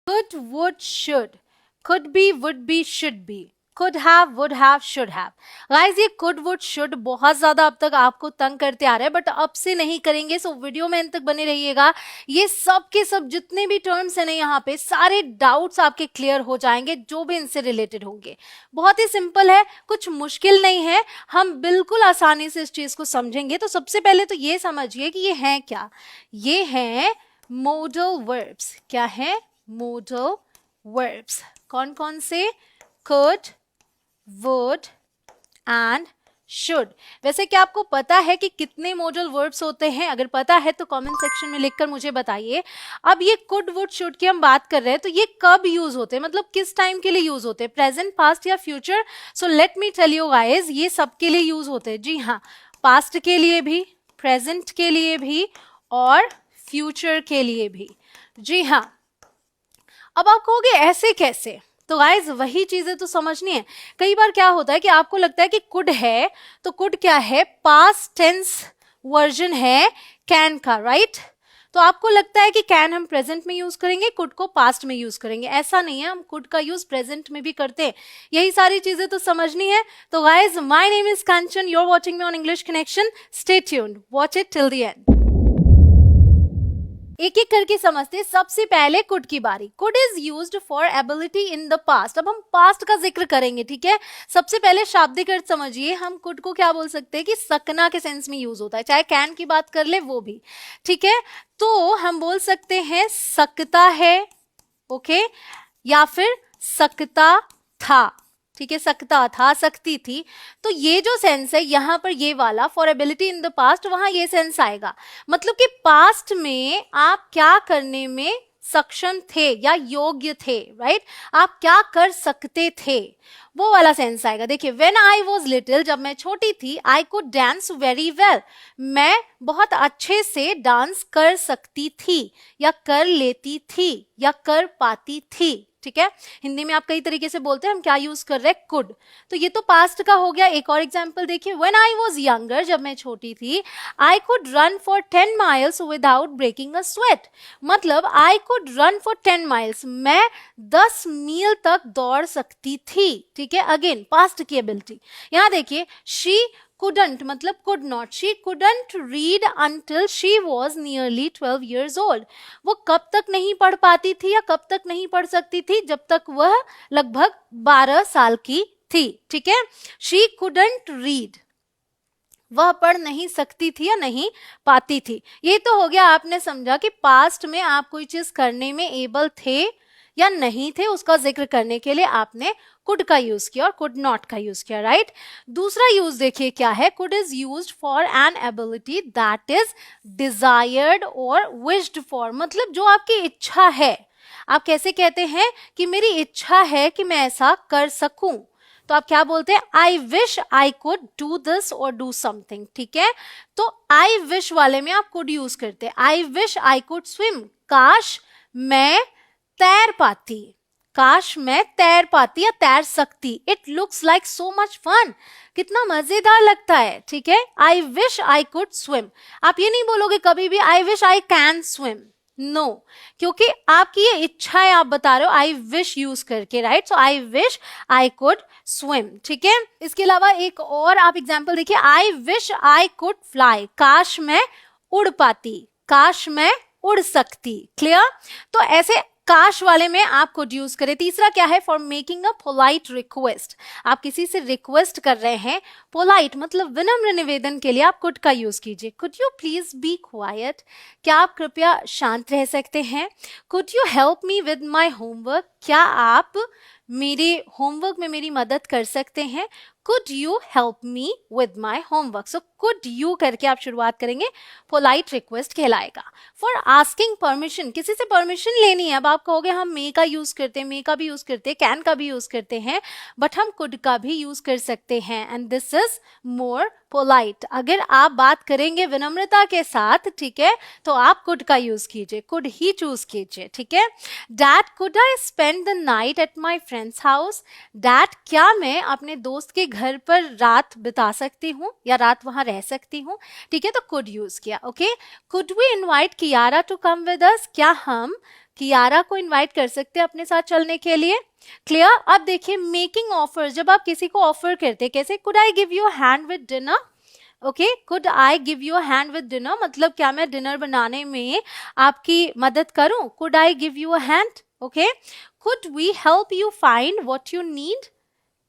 could, would, should, could be, would be, should be, could have, would have, should have. Guys ये could, would, should बहुत ज्यादा अब तक आपको तंग करते आ रहे हैं, बट अब से नहीं करेंगे, सो वीडियो में अंत तक बने रहिएगा. ये सब के सब जितने भी टर्म्स हैं ना यहाँ पे, सारे डाउट्स आपके क्लियर हो जाएंगे जो भी इनसे रिलेटेड होंगे. बहुत ही सिंपल है, कुछ मुश्किल नहीं है, हम बिल्कुल आसानी से इस चीज को समझेंगे. तो सबसे पहले तो ये समझिए कि ये हैं क्या. ये हैं modal verbs. क्या है? modal verbs. कौन कौन से? could, would and should. वैसे क्या आपको पता है कि कितने modal verbs होते हैं? अगर पता है तो कमेंट सेक्शन में लिखकर मुझे बताइए. अब ये could, would, should की हम बात कर रहे हैं, तो ये कब यूज होते हैं, मतलब किस टाइम के लिए यूज होते हैं, प्रेजेंट, पास्ट या future? So let me tell you guys, ये सब के लिए यूज होते हैं. जी हाँ, पास्ट के लिए भी, प्रेजेंट के लिए भी और फ्यूचर के लिए भी. जी हाँ. अब आप कहोगे ऐसे कैसे? तो गाइज वही चीजें तो समझनी है. कई बार क्या होता है कि आपको लगता है कि कुड है, तो कुड क्या है? पास्ट टेंस वर्जन है कैन का, राइट? तो आपको लगता है कि कैन हम प्रेजेंट में यूज करेंगे, कुड को पास्ट में यूज करेंगे. ऐसा नहीं है, हम कुड का यूज प्रेजेंट में भी करते हैं. यही सारी चीजें तो समझनी है. तो guys, my name is Kanchan, you are watching me on English connection. Stay tuned, watch it till the end. एक एक करके समझते. सबसे पहले कुड की बारी. Could is used for ability in the past. अब हम पास्ट का जिक्र करेंगे, ठीक है? सबसे पहले शाब्दिक अर्थ समझिए. हम कुड को क्या बोल सकते हैं कि सकना के सेंस में यूज होता है, चाहे कैन की बात कर ले वो भी, ठीक है? तो हम बोल सकते हैं सकता है, ओके, या फिर सकता था, ठीक है? सकता था, सकती थी. तो ये जो सेंस है यहां पर, ये वाला for ability in the past, वहां ये सेंस आएगा. मतलब कि पास्ट में आप क्या करने में सक्षम थे या योग्य थे, राइट? आप क्या कर सकते थे, वो वाला सेंस आएगा. देखिए, व्हेन आई वॉज लिटिल, जब मैं छोटी थी, I could dance very well, मैं बहुत अच्छे से डांस कर सकती थी या कर लेती थी या कर पाती थी, ठीक है? हिंदी में आप कई तरीके से बोलते हैं, हम क्या यूज कर रहे हैं? कुड. तो ये तो पास्ट का हो गया. एक और एग्जांपल देखिए. व्हेन आई वाज यंगर, जब मैं छोटी थी, I could run for 10 miles without breaking a sweat. मतलब I could run for 10 miles, मैं 10 मील तक दौड़ सकती थी, ठीक है? अगेन पास्ट की एबिलिटी. यहां देखिए, शी couldn't मतलब could not. She couldn't read until she was nearly 12 years old. वो कब तक नहीं पढ़ पाती थी या कब तक नहीं पढ़ सकती थी? जब तक वह लगभग 12 साल की थी, ठीक है? She couldn't read, वह पढ़ नहीं सकती थी या नहीं पाती थी. ये तो हो गया, आपने समझा कि पास्ट में आप कोई चीज करने में एबल थे या नहीं थे, उसका जिक्र करने के लिए आपने कुड का यूज किया और कुड नॉट का यूज किया, राइट? दूसरा यूज देखिए क्या है. Could is used for an ability that is desired और विश्ड फॉर. मतलब जो आपकी इच्छा है. आप कैसे कहते हैं कि मेरी इच्छा है कि मैं ऐसा कर सकूं, तो आप क्या बोलते हैं? आई wish I could do this और डू समथिंग, ठीक है? तो आई विश वाले में आप कुड यूज करते हैं. आई विश आई कुड स्विम, काश मैं तैर पाती, काश मैं तैर पाती या तैर सकती. It looks like so much fun, कितना मजेदार लगता है, ठीक है? I wish I could swim. आप ये नहीं बोलोगे कभी भी I wish I can swim, no, क्योंकि आपकी ये इच्छा है, आप बता रहे हो आई विश यूज करके, right? So I wish I could swim, ठीक है? इसके अलावा एक और आप एग्जाम्पल देखिए. I wish I could fly, काश मैं उड़ पाती, काश मैं उड़ सकती. क्लियर? तो ऐसे काश वाले में आप कुड यूज करें. तीसरा क्या है? For making a polite request. आप किसी से रिक्वेस्ट कर रहे हैं, पोलाइट मतलब विनम्र निवेदन के लिए आप कुड का यूज कीजिए. Could you please be quite, क्या आप कृपया शांत रह सकते हैं? Could you help me with my homework, क्या आप मेरे होमवर्क में मेरी मदद कर सकते हैं? Could you help me with my homework. So could you करके आप शुरुआत करेंगे, पोलाइट रिक्वेस्ट कहलाएगा. फॉर आस्किंग परमिशन, किसी से परमिशन लेनी है. अब आप कहोगे हम मे का यूज करते हैं, मे का भी यूज करते हैं, कैन का भी यूज करते हैं, बट हम कुड का भी यूज कर सकते हैं. And this is more polite. अगर आप बात करेंगे विनम्रता के साथ, ठीक है, तो आप कुड का यूज कीजिए, कुड ही चूज कीजिए, ठीक है? Dad could I spend the night at my friends house. Dad, क्या मैं अपने दोस्त के घर पर रात बिता सकती हूँ या रात वहां रह सकती हूँ, ठीक है? तो कुड यूज किया. Okay. Could we invite Kiara to come with us, क्या हम कियारा को इनवाइट कर सकते हैं अपने साथ चलने के लिए। क्लियर। अब देखिए मेकिंग ऑफर, जब आप किसी को ऑफर करते हैं कैसे, could I give you hand with dinner. Okay, could I give you hand with dinner मतलब क्या मैं डिनर बनाने में आपकी मदद करूं, could I give you a hand. Okay, could we help you find what you need,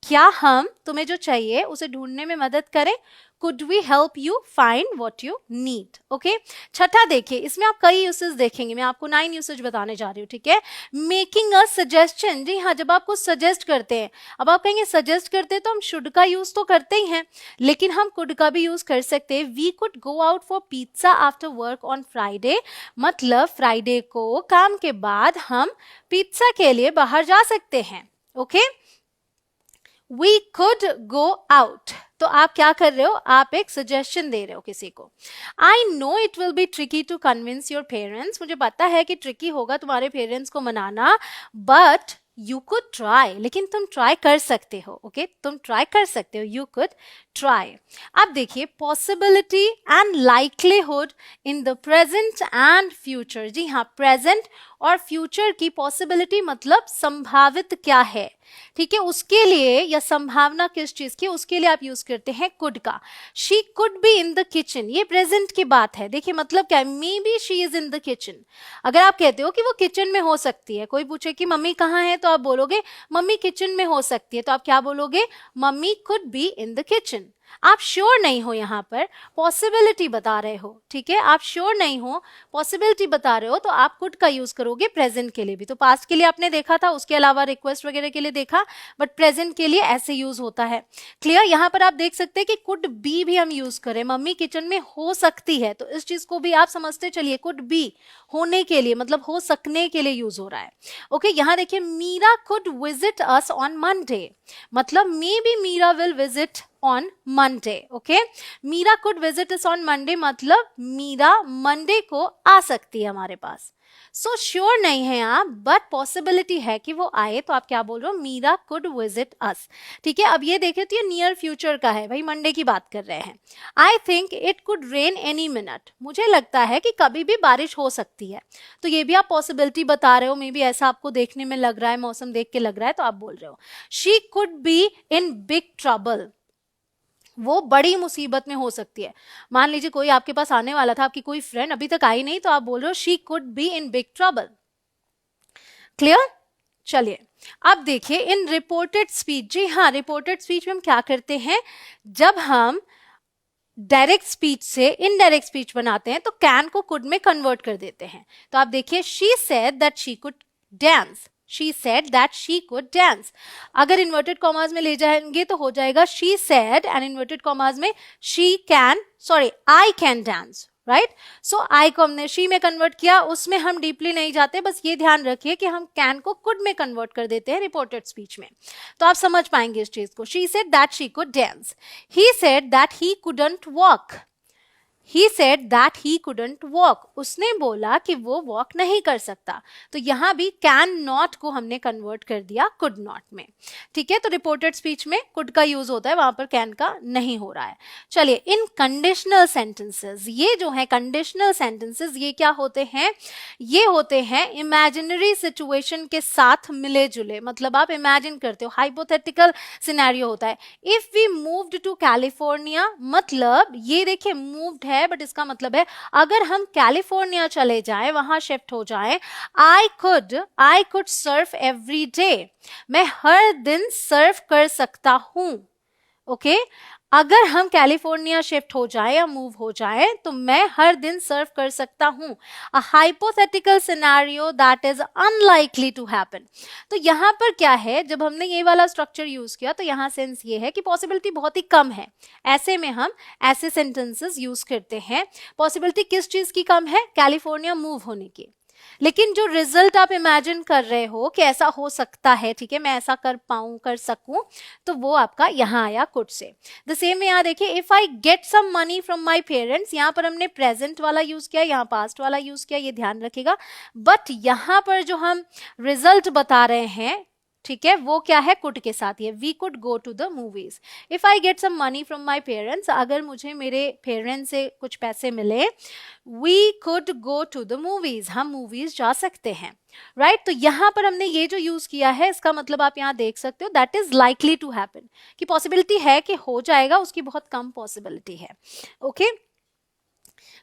क्या हम तुम्हें जो चाहिए उसे ढूंढने में मदद करें, could we help you find what you need. Okay, छठा देखिए, इसमें आप कई यूसेज देखेंगे, मैं आपको 9 यूसेज बताने जा रही हूँ, ठीक है। मेकिंग अ सजेशन, जी हाँ, जब आप कुछ सजेस्ट करते हैं, अब आप कहेंगे सजेस्ट करते हैं तो हम शुड का यूज तो करते ही हैं, लेकिन हम कुड का भी यूज कर सकते हैं। We could go out for pizza after work on Friday, मतलब फ्राइडे को काम के बाद हम पिज्जा के लिए बाहर जा सकते हैं। Okay, we could go out, तो आप क्या कर रहे हो, आप एक सजेशन दे रहे हो किसी को। I know it will be tricky to convince your parents, मुझे पता है कि ट्रिकी होगा तुम्हारे पेरेंट्स को मनाना, बट यू कुड ट्राई, लेकिन तुम ट्राई कर सकते हो। ओके, तुम ट्राई कर सकते हो, यू कुड ट्राई। अब देखिए possibility and likelihood in the present and future, जी हाँ, प्रेजेंट और फ्यूचर की पॉसिबिलिटी मतलब संभावित क्या है, ठीक है, उसके लिए या संभावना किस चीज की, उसके लिए आप यूज करते हैं कुड का। She could be in the kitchen, ये प्रेजेंट की बात है, देखिए मतलब क्या है, may be she is in the kitchen. अगर आप कहते हो कि वो किचन में हो सकती है, कोई पूछे कि मम्मी कहाँ है, तो आप बोलोगे मम्मी किचन में हो सकती है, तो आप क्या बोलोगे, mummy could be in the kitchen. आप श्योर नहीं हो, यहाँ पर पॉसिबिलिटी बता रहे हो, ठीक है, आप श्योर नहीं हो, पॉसिबिलिटी बता रहे हो, तो आप कुड का यूज करोगे प्रेजेंट के लिए भी। तो पास्ट के लिए आपने देखा था, उसके अलावा रिक्वेस्ट वगैरह के लिए देखा, बट प्रेजेंट के लिए ऐसे यूज होता है। क्लियर। यहाँ पर आप देख सकते हैं कि कुड बी भी हम यूज करें, मम्मी किचन में हो सकती है, तो इस चीज को भी आप समझते चलिए, कुड बी होने के लिए मतलब हो सकने के लिए यूज हो रहा है। ओके, यहाँ देखिए Meera could visit us on Monday, मतलब maybe Meera will visit on Monday. Okay, Meera could visit us on Monday मतलब मीरा मंडे को आ सकती है हमारे पास। सो श्योर नहीं है आप, बट पॉसिबिलिटी है कि वो आए, तो आप क्या बोल रहे हो, मीरा कुड विजिट अस। ठीक है, अब ये देखे तो ये नियर फ्यूचर का है, भाई मंडे की बात कर रहे हैं। I think it could rain any minute, मुझे लगता है कि कभी भी बारिश हो सकती है, तो ये भी आप पॉसिबिलिटी बता रहे हो, मे बी ऐसा आपको देखने में लग रहा है, मौसम देख के लग रहा है, तो आप बोल रहे हो। She could be in big trouble, वो बड़ी मुसीबत में हो सकती है। मान लीजिए कोई आपके पास आने वाला था, आपकी कोई फ्रेंड अभी तक आई नहीं, तो आप बोल रहे हो she could be in big trouble. Clear. चलिए अब देखिए इन रिपोर्टेड स्पीच, जी हाँ, रिपोर्टेड स्पीच में हम क्या करते हैं, जब हम डायरेक्ट स्पीच से इनडायरेक्ट स्पीच बनाते हैं तो कैन को कुड में कन्वर्ट कर देते हैं। तो आप देखिए she said that she could dance, she said that she could dance। अगर इन्वर्टेड कॉमास में ले जाएंगे तो हो जाएगा she said and inverted commas में I can dance, right. So I को हमने she में कन्वर्ट किया, उसमें हम डीपली नहीं जाते, बस ये ध्यान रखिए कि हम can को could में कन्वर्ट कर देते हैं रिपोर्टेड स्पीच में, तो आप समझ पाएंगे इस चीज को। she said that she could dance, he said that he couldn't walk, He said that he couldn't walk, उसने बोला कि वो वॉक नहीं कर सकता, तो यहां भी कैन नॉट को हमने कन्वर्ट कर दिया कुड नॉट में। ठीक है, तो रिपोर्टेड स्पीच में कुड का यूज होता है, वहां पर कैन का नहीं हो रहा है। चलिए इन कंडीशनल सेंटेंसेस, ये जो है कंडीशनल सेंटेंसेस, ये क्या होते हैं, ये होते हैं इमेजिनरी सिचुएशन के साथ मिले जुले, मतलब आप इमेजिन करते हो, हाइपोथेटिकल सिनेरियो होता है। If we moved to California, मतलब ये देखिए मूव्ड है, बट इसका मतलब है अगर हम कैलिफोर्निया चले जाएं, वहां शिफ्ट हो जाएं, I could Surf every day, मैं हर दिन सर्फ कर सकता हूं। ओके, अगर हम कैलिफोर्निया शिफ्ट हो जाए या मूव हो जाए तो मैं हर दिन सर्फ कर सकता हूं। A hypothetical scenario that is unlikely to happen. तो यहां पर क्या है, जब हमने ये वाला स्ट्रक्चर यूज किया तो यहां सेंस ये है कि पॉसिबिलिटी बहुत ही कम है, ऐसे में हम ऐसे सेंटेंसेस यूज करते हैं। पॉसिबिलिटी किस चीज की कम है, कैलिफोर्निया मूव होने की, लेकिन जो रिजल्ट आप इमेजिन कर रहे हो कि ऐसा हो सकता है, ठीक है, मैं ऐसा कर पाऊं, कर सकूं, तो वो आपका यहां आया कुड से। द सेम में यहां देखिए if I get some money from my parents, यहां पर हमने प्रेजेंट वाला यूज किया, यहां पास्ट वाला यूज किया, ये ध्यान रखिएगा। बट यहां पर जो हम रिजल्ट बता रहे हैं ठीक है, वो क्या है, कुड के साथ ये, we could go to the movies. If I get some money from my parents, अगर मुझे मेरे पेरेंट्स से कुछ पैसे मिले, we could go to the movies, हम मूवीज जा सकते हैं, राइट। तो यहां पर हमने ये जो यूज किया है, इसका मतलब आप यहां देख सकते हो, that is likely to happen, कि पॉसिबिलिटी है कि हो जाएगा, उसकी बहुत कम पॉसिबिलिटी है। Okay,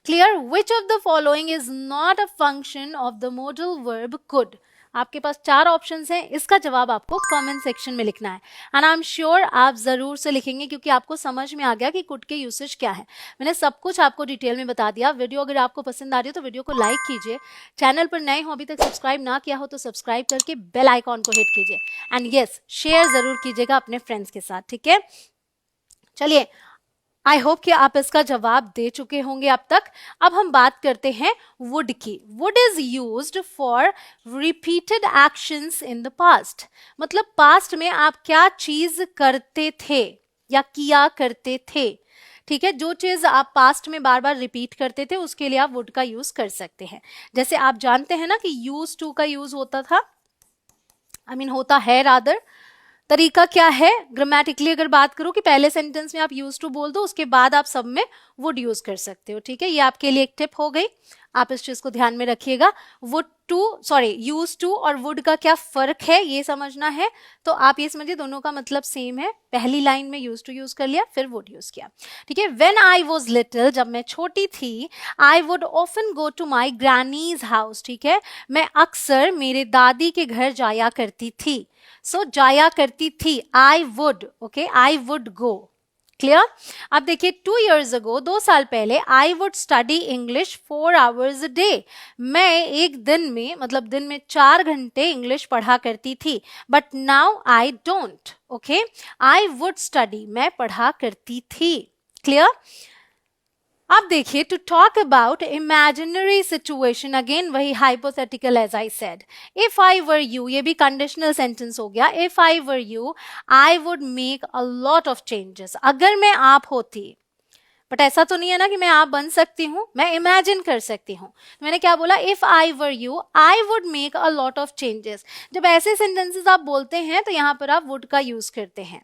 clear. Which of the following is not a function of the modal verb could. आपके पास 4 ऑप्शंस हैं, इसका जवाब आपको कमेंट सेक्शन में लिखना है, एंड आई एम श्योर आप जरूर से लिखेंगे, क्योंकि आपको समझ में आ गया कि कुड के यूसेज क्या है। मैंने सब कुछ आपको डिटेल में बता दिया। वीडियो अगर आपको पसंद आ रही हो तो वीडियो को लाइक कीजिए, चैनल पर नए हो अभी तक सब्सक्राइब ना किया हो तो सब्सक्राइब करके बेल आइकॉन को हिट कीजिए, एंड यस, शेयर जरूर कीजिएगा अपने फ्रेंड्स के साथ, ठीक है। चलिए, आई होप कि आप इसका जवाब दे चुके होंगे अब तक। अब हम बात करते हैं वुड की। Would is used for repeated actions in the past, मतलब पास्ट में आप क्या चीज करते थे या किया करते थे, ठीक है। जो चीज आप पास्ट में बार बार रिपीट करते थे, उसके लिए आप वुड का यूज कर सकते हैं। जैसे आप जानते हैं ना कि यूज टू का यूज होता था, होता है रादर। तरीका क्या है, ग्रामेटिकली अगर बात करूं कि पहले सेंटेंस में आप यूज टू बोल दो, उसके बाद आप सब में वुड यूज कर सकते हो, ठीक है। ये आपके लिए एक टिप हो गई, आप इस चीज को ध्यान में रखिएगा। यूज टू और वुड का क्या फर्क है ये समझना है, तो आप ये समझिए दोनों का मतलब सेम है। पहली लाइन में यूज टू यूज कर लिया, फिर वुड यूज किया, ठीक है। व्हेन आई वॉज लिटिल, जब मैं छोटी थी, I would often go to my granny's house, ठीक है, मैं अक्सर मेरे दादी के घर जाया करती थी। सो जाया करती थी, I would, okay, I would go, clear. अब देखिए 2 years ago, 2 साल पहले, आई would study English 4 hours a day, मैं एक दिन में, मतलब दिन में 4 घंटे इंग्लिश पढ़ा करती थी। But now I don't, okay, I would study, मैं पढ़ा करती थी, क्लियर। अब देखिए, to talk about imaginary situation, again वही hypothetical as I said. If I were you, ये भी कंडीशनल सेंटेंस हो गया। If I were you, I would make a lot of changes, अगर मैं आप होती। बट ऐसा तो नहीं है ना कि मैं आप बन सकती हूँ, मैं इमेजिन कर सकती हूँ। तो मैंने क्या बोला, if I were you, I would make a lot of changes. जब ऐसे सेंटेंसेस आप बोलते हैं तो यहाँ पर आप वुड का यूज करते हैं,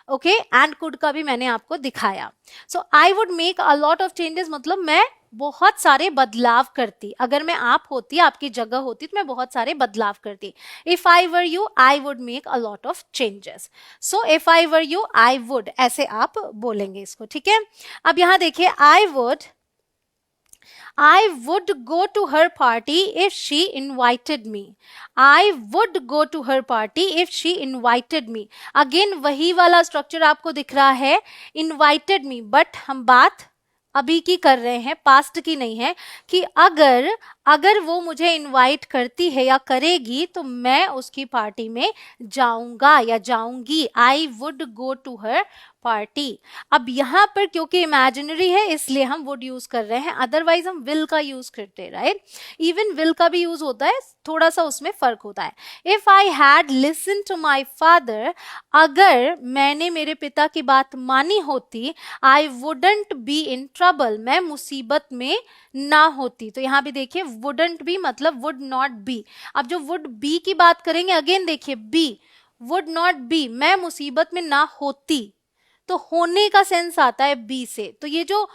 ओके, एंड कुड का भी मैंने आपको दिखाया। So I would make a lot of changes, मतलब मैं बहुत सारे बदलाव करती। अगर मैं आप होती, आपकी जगह होती, तो मैं बहुत सारे बदलाव करती। If I were you, I would make a lot of changes. So if I were you, I would, ऐसे आप बोलेंगे इसको, ठीक है। अब यहां देखिए, I would go to her party if she invited me. I would go to her party if she invited me. Again वही वाला स्ट्रक्चर आपको दिख रहा है, invited me, बट हम बात अभी की कर रहे हैं, पास्ट की नहीं है, कि अगर वो मुझे इनवाइट करती है या करेगी तो मैं उसकी पार्टी में जाऊंगा या जाऊंगी। I would go to her party. अब यहाँ पर क्योंकि इमेजिनरी है इसलिए हम वुड यूज कर रहे हैं, अदरवाइज हम विल का यूज करते हैं, राइट। इवन विल का भी यूज होता है, थोड़ा सा उसमें फर्क होता है। If I had listen to my father, अगर मैंने मेरे पिता की बात मानी होती, I wouldn't be in trouble, मैं मुसीबत में ना होती। तो यहाँ भी देखिए, वुडंट बी मतलब वुड नॉट बी। अब जो वुड बी की बात करेंगे, अगेन देखिए, बी, वुड नॉट बी, मैं मुसीबत में ना होती, तो होने का सेंस आता है बी से। तो ये जो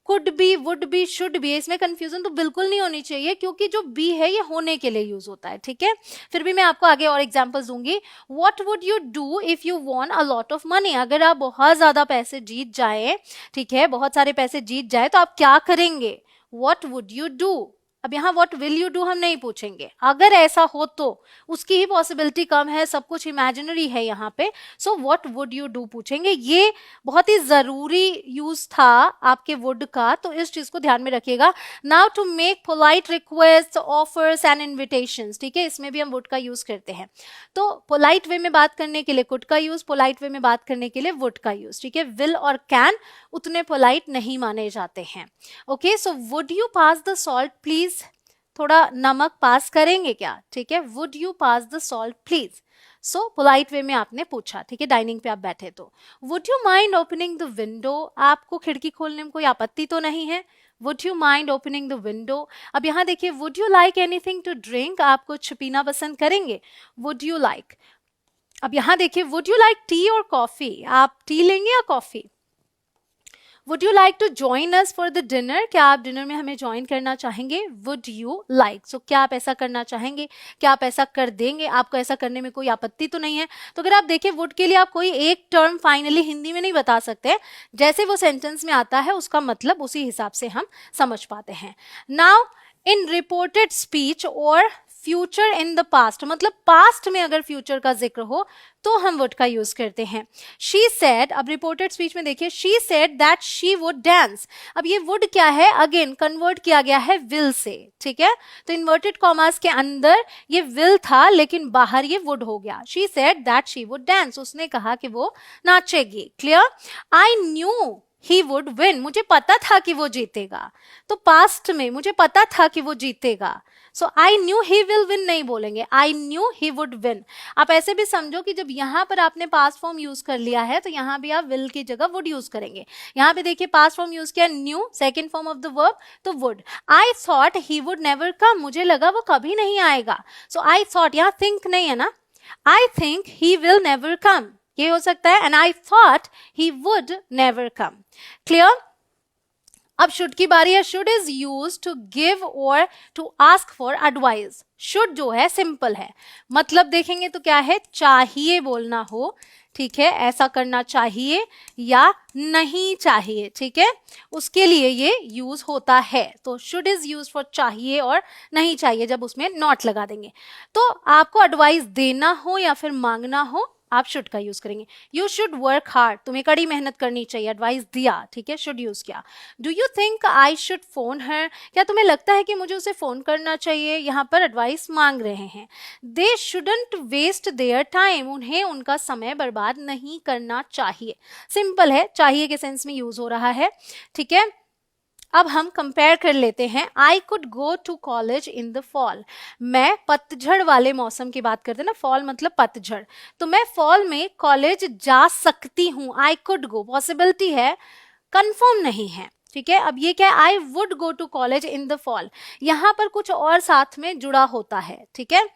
could be, would be, should be, इसमें कंफ्यूजन तो बिल्कुल नहीं होनी चाहिए, क्योंकि जो बी है ये होने के लिए यूज होता है, ठीक है। फिर भी मैं आपको आगे और एग्जांपल्स दूंगी। What would you do if you von a lot of money, अगर आप बहुत ज्यादा पैसे जीत जाए, ठीक है, बहुत सारे पैसे जीत जाए, तो आप क्या करेंगे, व्हाट वुड यू डू। अब यहाँ व्हाट विल यू डू हम नहीं पूछेंगे, अगर ऐसा हो तो उसकी ही पॉसिबिलिटी कम है, सब कुछ इमेजिनरी है यहाँ पे। So what would you do पूछेंगे। ये बहुत ही जरूरी यूज था आपके वुड का, तो इस चीज को ध्यान में रखिएगा। Now to make polite request, offers and invitations, ठीक है, इसमें भी हम वुड का यूज करते हैं। तो पोलाइट वे में बात करने के लिए कुड का यूज, पोलाइट वे में बात करने के लिए वुड का यूज, ठीक है। विल और कैन उतने पोलाइट नहीं माने जाते हैं, okay. So would you pass the salt please, थोड़ा नमक पास करेंगे क्या, ठीक है, would you pass the salt please. So polite way में आपने पूछा, ठीक है, डाइनिंग पे आप बैठे तो। Would you mind opening the window, आपको खिड़की खोलने में कोई आपत्ति तो नहीं है, would you mind opening the window. अब यहाँ देखिए, would you like anything to drink, आप कुछ पीना पसंद करेंगे, वुड यू लाइक। अब यहां देखिए, वुड यू लाइक टी और कॉफी, आप टी लेंगे या coffee? Would you like to join us for the dinner, क्या आप डिनर में हमें ज्वाइन करना चाहेंगे? वुड यू लाइक, सो क्या आप ऐसा करना चाहेंगे, क्या आप ऐसा कर देंगे, आपको ऐसा करने में कोई आपत्ति तो नहीं है? तो अगर आप देखिए, वुड के लिए आप कोई एक टर्म फाइनली हिंदी में नहीं बता सकते, जैसे वो सेंटेंस में आता है उसका मतलब उसी हिसाब से हम समझ पाते हैं। नाउ इन रिपोर्टेड स्पीच और फ्यूचर इन द पास्ट, मतलब पास्ट में अगर फ्यूचर का जिक्र हो तो हम वुड का यूज करते हैं। शी सेड, अब रिपोर्टेड स्पीच में देखिए, she said that she would dance. अब ये वुड क्या है, अगेन कन्वर्ट किया गया है विल से, ठीक है? तो इन्वर्टेड कॉमास के अंदर ये विल था लेकिन बाहर ये वुड हो गया। She said that she would dance, उसने कहा कि वो नाचेगी। Clear? I knew he would win, मुझे पता था कि वो जीतेगा। तो पास्ट में मुझे पता था कि वो जीतेगा, so I knew he will win नहीं बोलेंगे, I knew he would win. आप ऐसे भी समझो कि जब यहां पर आपने पास्ट फॉर्म यूज कर लिया है तो यहां भी आप विल की जगह वुड यूज करेंगे। यहां पे देखिए पास्ट फॉर्म यूज किया knew, second form of the verb, तो would. I thought he would never come, मुझे लगा वो कभी नहीं आएगा। सो आई थॉट, यहां थिंक नहीं है ना, I think he will never come, ये हो सकता है, and I thought he would never come. Clear? अब शुड की बारी है। Should is use to give और to ask for advice. Should जो है सिंपल है, मतलब देखेंगे तो क्या है, चाहिए बोलना हो, ठीक है, ऐसा करना चाहिए या नहीं चाहिए, ठीक है, उसके लिए ये यूज होता है। तो शुड इज यूज फॉर चाहिए और नहीं चाहिए, जब उसमें नॉट लगा देंगे। तो आपको एडवाइस देना हो या फिर मांगना हो, आप शुड का यूज करेंगे। यू शुड वर्क हार्ड, तुम्हें कड़ी मेहनत करनी चाहिए, एडवाइस दिया, ठीक है, शुड यूज किया। Do you think I should phone her, क्या तुम्हें लगता है कि मुझे उसे फोन करना चाहिए, यहाँ पर एडवाइस मांग रहे हैं। They shouldn't waste their time, उन्हें उनका समय बर्बाद नहीं करना चाहिए। सिंपल है, चाहिए के सेंस में यूज हो रहा है, ठीक है। अब हम कंपेयर कर लेते हैं। I could go to college in the fall, मैं पतझड़ वाले मौसम की बात करते हैं ना, फॉल मतलब पतझड़, तो मैं फॉल में कॉलेज जा सकती हूँ। आई कुड गो पॉसिबिलिटी है, कंफर्म नहीं है, ठीक है। अब ये क्या है, I would go to college in the fall, यहां पर कुछ और साथ में जुड़ा होता है, ठीक है।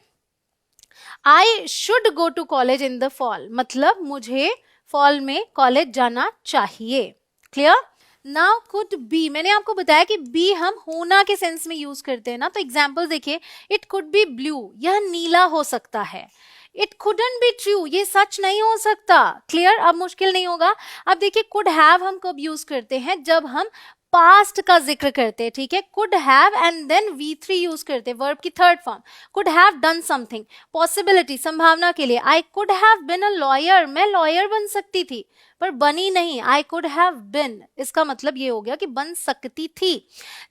I should go to college in the fall, मतलब मुझे फॉल में कॉलेज जाना चाहिए। क्लियर? नाउ कुड बी, मैंने आपको बताया कि बी हम होना के सेंस में यूज करते हैं ना, तो एग्जाम्पल देखिए, इट कुड बी ब्लू, यह नीला हो सकता है। इट कुडंट बी ट्रू, ये सच नहीं हो सकता। क्लियर? अब मुश्किल नहीं होगा। अब देखिए, कुड हैव हम कब यूज करते हैं, जब हम पास्ट का जिक्र करते हैं, ठीक है। Could have and then V3 use करते हैं, वर्ब की third form. Could have done something, possibility, संभावना के लिए। I could have been a lawyer, मैं लॉयर बन सकती थी पर बनी नहीं। आई कुड हैव बिन, इसका मतलब ये हो गया कि बन सकती थी।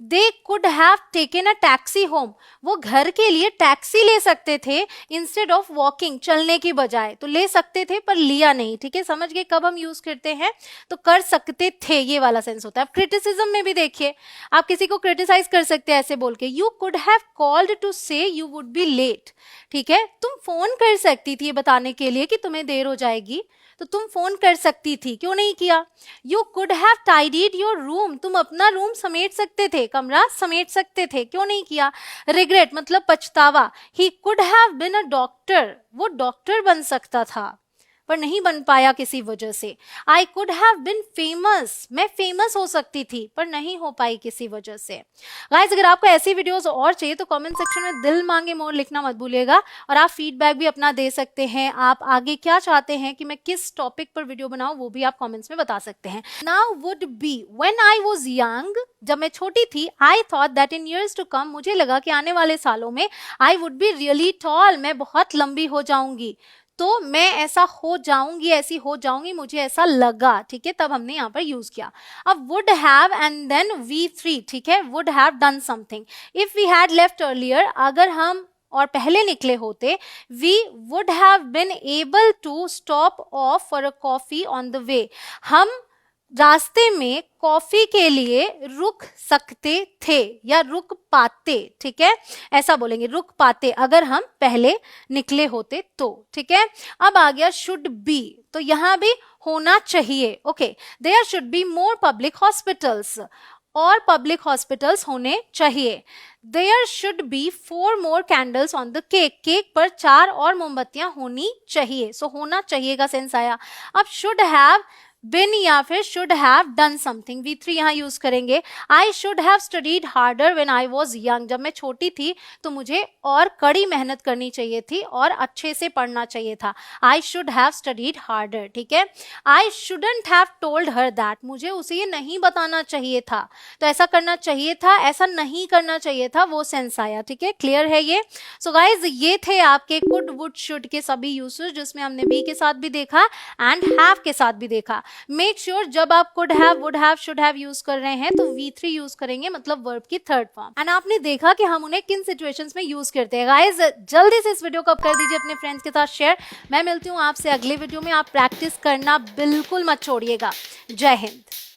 They could have taken a taxi home, वो घर के लिए टैक्सी ले सकते थे इंस्टेड ऑफ वॉकिंग, चलने की बजाय, तो ले सकते थे पर लिया नहीं, ठीक है। समझ गए कब हम यूज करते हैं, तो कर सकते थे, ये वाला सेंस होता है। अब क्रिटिसिज्म में भी देखिए, आप किसी को क्रिटिसाइज कर सकते हैं ऐसे बोल के, you could have called to say you would be late, ठीक है। तुम फोन कर सकती थी ये बताने के लिए कि तुम्हें देर हो जाएगी, तो तुम फोन कर सकती थी, क्यों नहीं किया। You could have tidied your room, तुम अपना रूम समेट सकते थे, कमरा समेट सकते थे, क्यों नहीं किया। रिग्रेट मतलब पछतावा। He could have been a doctor, वो डॉक्टर बन सकता था पर नहीं बन पाया किसी वजह से। आई कुड हैव बिन फेमस, मैं फेमस हो सकती थी पर नहीं हो पाई किसी वजह से। गाइस, अगर आपको ऐसी वीडियोस और चाहिए तो कमेंट सेक्शन में दिल मांगे मोर लिखना मत भूलिएगा, और आप फीडबैक भी अपना दे सकते हैं। आप आगे क्या चाहते हैं कि मैं किस टॉपिक पर वीडियो बनाऊं, वो भी आप कमेंट्स में बता सकते हैं। Now would be, when I was young, जब मैं छोटी थी, I thought that in years to come, मुझे लगा कि आने वाले सालों में I would be really tall, मैं बहुत लंबी हो जाऊंगी, तो मैं ऐसा हो जाऊंगी, ऐसी हो जाऊंगी, मुझे ऐसा लगा, ठीक है, तब हमने यहाँ पर यूज किया। अब would have and then V3, ठीक है, would have done something. If we had left earlier, अगर हम और पहले निकले होते, we would have been able to stop off for a coffee on the way, हम रास्ते में कॉफी के लिए रुक सकते थे या रुक पाते, ठीक है, ऐसा बोलेंगे, रुक पाते अगर हम पहले निकले होते तो, ठीक है। अब आ गया शुड बी, तो यहां भी होना चाहिए, okay. There should be more public hospitals, और पब्लिक हॉस्पिटल्स होने चाहिए। There should be 4 more candles on the cake, cake पर 4 और मोमबत्तियां होनी चाहिए। सो होना चाहिए का सेंस आया। अब शुड हैव बिन या फिर should have done something, V3 यहाँ यूज करेंगे। I should have studied harder when I was young, जब मैं छोटी थी तो मुझे और कड़ी मेहनत करनी चाहिए थी और अच्छे से पढ़ना चाहिए था। I should have studied harder, ठीक है। I shouldn't have told her that, मुझे उसे ये नहीं बताना चाहिए था, तो ऐसा करना चाहिए था, ऐसा नहीं करना चाहिए था, वो सेंस आया, ठीक है। क्लियर है ये। सो गाइज ये थे आपके कुड वुड शुड के सभी यूसेज, जिसमें हमने बी के साथ भी देखा एंड हैव के साथ भी देखा। मेक श्योर जब आप could have, would have, should have use कर रहे हैं तो V3 यूज करेंगे, मतलब वर्ब की थर्ड फॉर्म। एंड आपने देखा कि हम उन्हें किन सिचुएशंस में यूज करते हैं। गाइस जल्दी से इस वीडियो को आप कर दीजिए अपने फ्रेंड्स के साथ शेयर। मैं मिलती हूँ आपसे अगले वीडियो में। आप प्रैक्टिस करना बिल्कुल मत छोड़िएगा। जय हिंद।